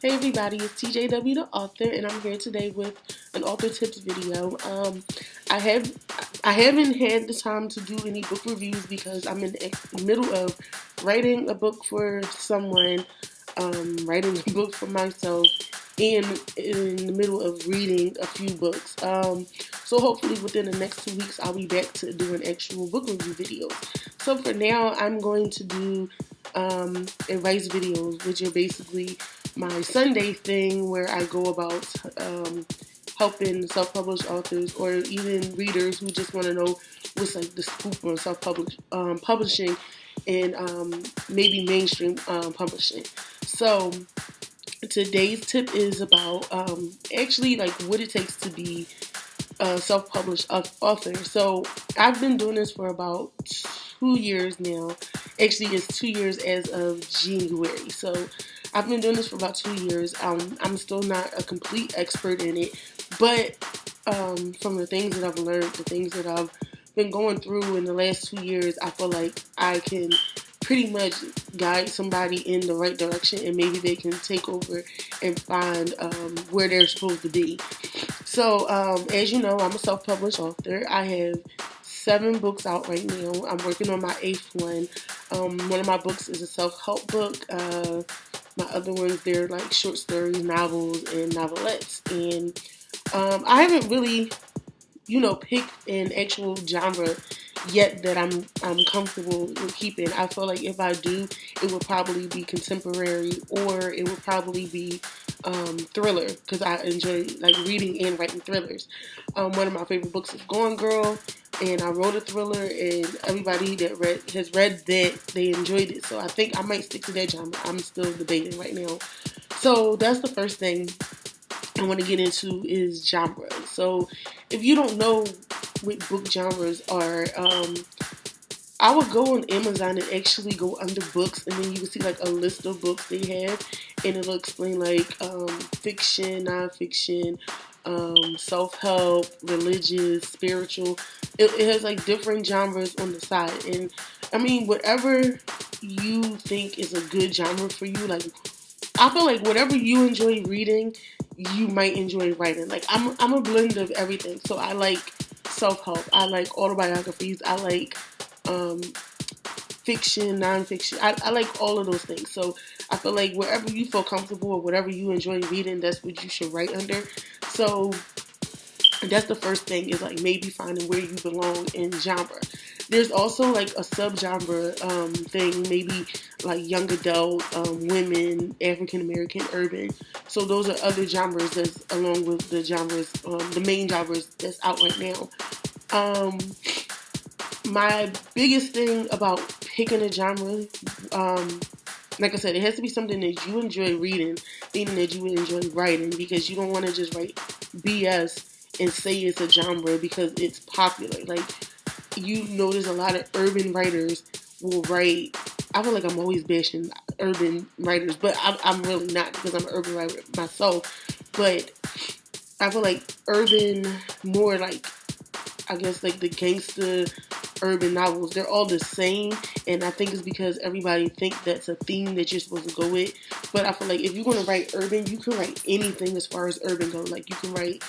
Hey everybody, it's TJW the author, and I'm here today with an author tips video. I have I haven't had the time to do any book reviews because I'm in the middle of writing a book for someone, writing a book for myself, and in the middle of reading a few books. So hopefully within the next 2 weeks I'll be back to doing actual book review videos. So for now, I'm going to do advice videos, which are basically my Sunday thing where I go about helping self-published authors or even readers who just want to know what's like the scoop on publishing and maybe mainstream publishing. So today's tip is about actually like what it takes to be a self-published author. So I've been doing this for about 2 years now. Actually, it's 2 years as of January. So I've been doing this for about 2 years. I'm still not a complete expert in it, but from the things that I've learned, the things that I've been going through in the last 2 years, I feel like I can pretty much guide somebody in the right direction, and maybe they can take over and find where they're supposed to be. So, as you know, I'm a self-published author. I have 7 books out right now. I'm working on my 8th one. One of my books is a self-help book. My other ones, they're like short stories, novels, and novelettes. And I haven't really, picked an actual genre yet that I'm comfortable with keeping. I feel like if I do, it would probably be contemporary, or it would probably be thriller, because I enjoy like reading and writing thrillers. One of my favorite books is Gone Girl, and I wrote a thriller, and everybody that has read that, they enjoyed it. So I think I might stick to that genre. I'm still debating right now. So that's the first thing I want to get into is genre. So if you don't know what book genres are, I would go on Amazon and actually go under books, and then you can see like a list of books they have, and it'll explain like fiction, nonfiction, self-help, religious, spiritual. It has like different genres on the side, and I mean whatever you think is a good genre for you. Like I feel like whatever you enjoy reading, you might enjoy writing. Like I'm a blend of everything. So I like self-help. I like autobiographies. I like fiction, nonfiction. I like all of those things. So I feel like wherever you feel comfortable or whatever you enjoy reading, that's what you should write under. So that's the first thing, is like maybe finding where you belong in genre. There's also like a subgenre thing, maybe like young adult, women, African American, urban. So those are other genres that's along with the genres, the main genres that's out right now. My biggest thing about picking a genre, like I said, it has to be something that you enjoy reading, meaning that you enjoy writing, because you don't want to just write BS and say it's a genre because it's popular. Like, you notice a lot of urban writers will write. I feel like I'm always bashing urban writers, but I'm really not, because I'm an urban writer myself. But I feel like urban, more like, I guess like the gangster urban novels, they're all the same, and I think it's because everybody think that's a theme that you're supposed to go with. But I feel like if you're going to write urban, you can write anything as far as urban goes. Like you can write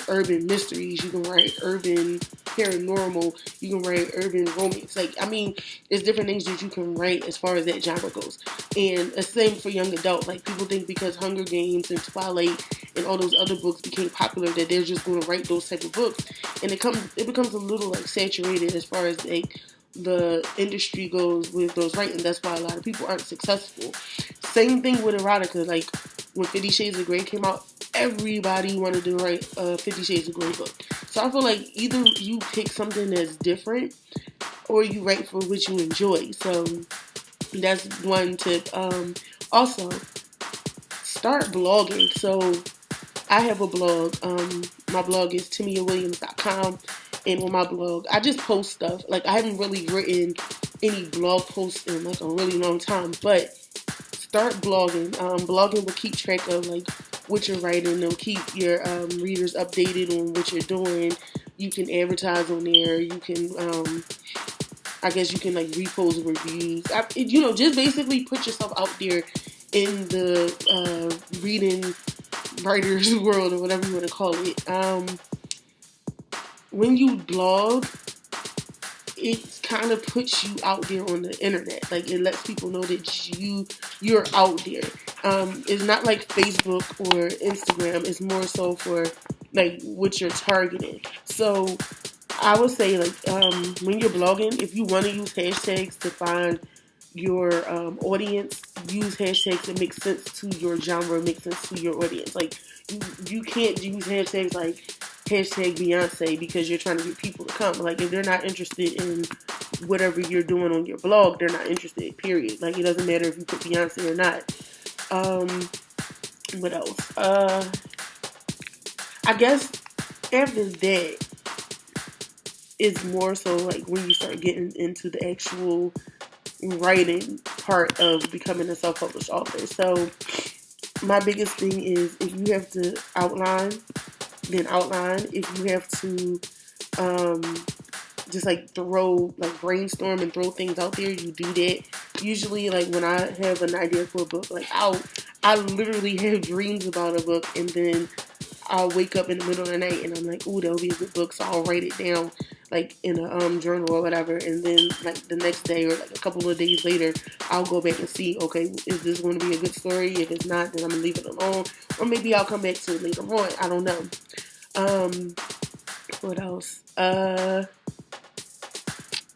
urban mysteries, you can write urban paranormal, you can write urban romance. Like, I mean, there's different things that you can write as far as that genre goes. And the same for young adult. Like, people think because Hunger Games and Twilight and all those other books became popular that they're just going to write those type of books, and it becomes a little like saturated as far as like the industry goes with those writing. That's why a lot of people aren't successful. Same thing with erotica. Like when 50 Shades of Grey came out, everybody wanted to write a 50 Shades of Grey book. So I feel like either you pick something that's different, or you write for what you enjoy. So that's one tip. Also, start blogging. So I have a blog. My blog is TimmyWilliams.com. And on my blog, I just post stuff. Like, I haven't really written any blog posts in like a really long time, but start blogging. Blogging will keep track of like what you're writing. It'll keep your readers updated on what you're doing. You can advertise on there. You can, I guess you can like repost reviews. Just basically put yourself out there in the reading writers world, or whatever you want to call it. When you blog, it kind of puts you out there on the internet. Like, it lets people know that you're out there. It's not like Facebook or Instagram. It's more so for like what you're targeting. So I would say, like, when you're blogging, if you want to use hashtags to find your audience, use hashtags that make sense to your genre, make sense to your audience. Like, you can't use hashtags like hashtag Beyonce because you're trying to get people to come. Like, if they're not interested in whatever you're doing on your blog, they're not interested, period. Like, it doesn't matter if you put Beyonce or not. What else? I guess after that, it's more so like when you start getting into the actual writing part of becoming a self-published author. So my biggest thing is, if you have to outline, then outline. If you have to just like brainstorm and throw things out there, you do that. Usually, like, when I have an idea for a book, like, I literally have dreams about a book, and then I'll wake up in the middle of the night and I'm like, ooh, that'll be a good book. So I'll write it down, like, in a journal or whatever. And then, like, the next day or like a couple of days later, I'll go back and see, okay, is this going to be a good story? If it's not, then I'm going to leave it alone. Or maybe I'll come back to it later on. I don't know. What else?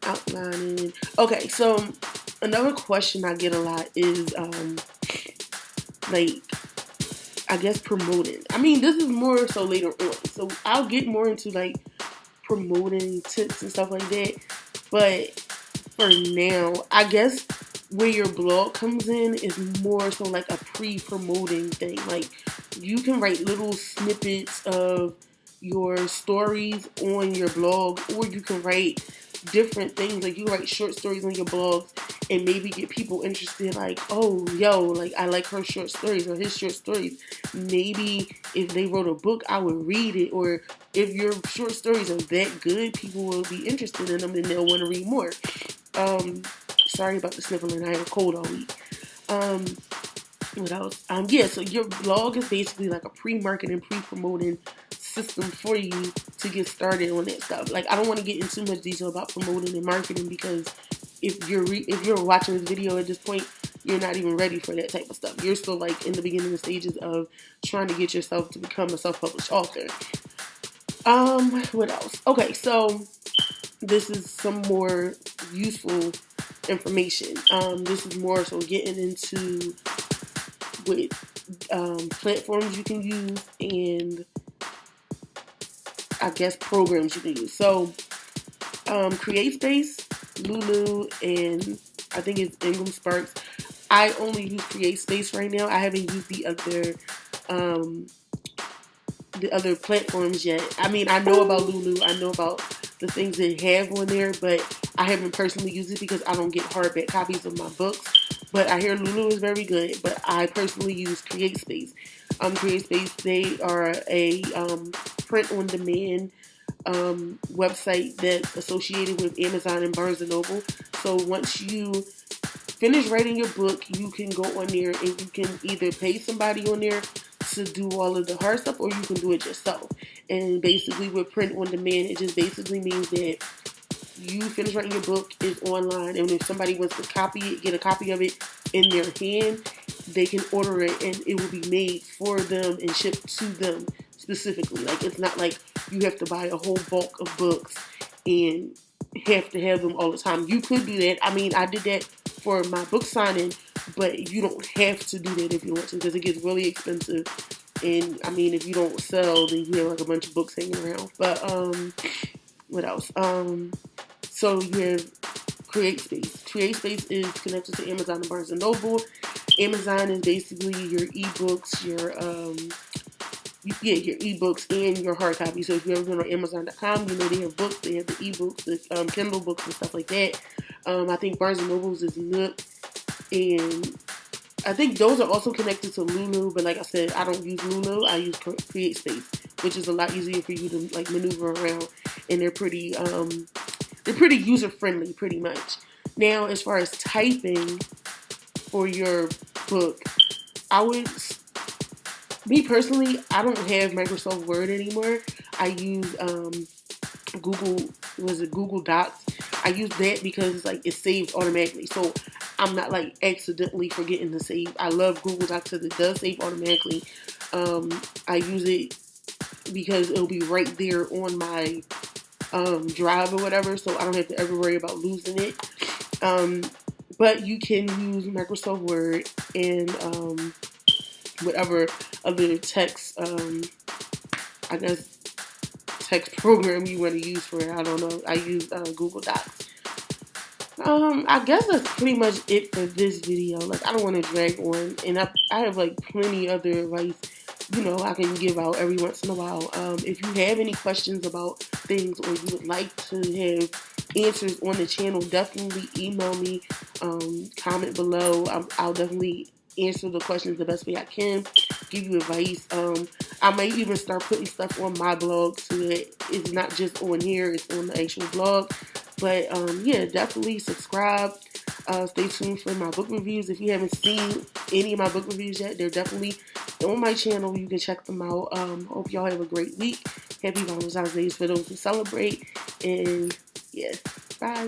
Outlining. Okay, so another question I get a lot is, like, I guess promoting. I mean, this is more so later on. So I'll get more into like promoting tips and stuff like that. But for now, I guess where your blog comes in is more so like a pre-promoting thing. Like, you can write little snippets of your stories on your blog, or you can write different things. Like, you write short stories on your blogs and maybe get people interested, like, oh, yo, like, I like her short stories or his short stories. Maybe if they wrote a book, I would read it. Or if your short stories are that good, people will be interested in them and they'll want to read more. Sorry about the sniffling. I had a cold all week. What else? Yeah, so your blog is basically like a pre-marketing, pre-promoting system for you to get started on that stuff. Like, I don't want to get into too much detail about promoting and marketing, because if you're watching this video at this point, you're not even ready for that type of stuff. You're still like in the beginning stages of trying to get yourself to become a self-published author. What else? Okay, so this is some more useful information. This is more so getting into what platforms you can use, and I guess programs you can use. So, CreateSpace, Lulu, and I think it's Ingram Sparks. I only use CreateSpace right now. I haven't used the other platforms yet. I mean, I know about Lulu. I know about the things they have on there, but I haven't personally used it because I don't get hardback copies of my books. But I hear Lulu is very good, but I personally use CreateSpace. CreateSpace, they are a print-on-demand website that's associated with Amazon and Barnes & Noble. So once you finish writing your book, you can go on there and you can either pay somebody on there to do all of the hard stuff, or you can do it yourself. And basically with print-on-demand, it just basically means that you finish writing your book, is online, and if somebody wants to copy it, get a copy of it in their hand, they can order it and it will be made for them and shipped to them specifically. Like, it's not like you have to buy a whole bulk of books and have to have them all the time. You could do that. I mean, I did that for my book signing, but you don't have to do that if you want to, because it gets really expensive. And I mean, if you don't sell, then you have like a bunch of books hanging around. But what else? So you have CreateSpace. CreateSpace is connected to Amazon and Barnes & Noble. Amazon is basically your ebooks, your ebooks and your hard copy. So if you've ever been on Amazon.com, you know they have books, they have the ebooks, the Kindle books and stuff like that. I think Barnes & Noble's is Nook, and I think those are also connected to Lulu, but like I said, I don't use Lulu, I use CreateSpace, which is a lot easier for you to like maneuver around, and they're pretty user-friendly, pretty much. Now, as far as typing for your book, I would, me personally, I don't have Microsoft Word anymore. I use Google Docs. I use that because like it saves automatically, so I'm not like accidentally forgetting to save. I love Google Docs because it does save automatically. I use it because it'll be right there on my drive or whatever, so I don't have to ever worry about losing it. But you can use Microsoft Word and whatever other text, I guess, text program you want to use for it. I don't know. I use Google Docs. I guess that's pretty much it for this video. Like, I don't want to drag on, and I have like plenty other advice, I can give out every once in a while. If you have any questions about things or you would like to have answers on the channel, definitely email me, comment below. I'll definitely answer the questions the best way I can, give you advice. I may even start putting stuff on my blog so that it's not just on here, it's on the actual blog. But yeah, definitely subscribe. Stay tuned for my book reviews. If you haven't seen any of my book reviews yet, they're definitely on my channel. You can check them out. Hope y'all have a great week. Happy Valentine's Day for those who celebrate. And yeah, bye.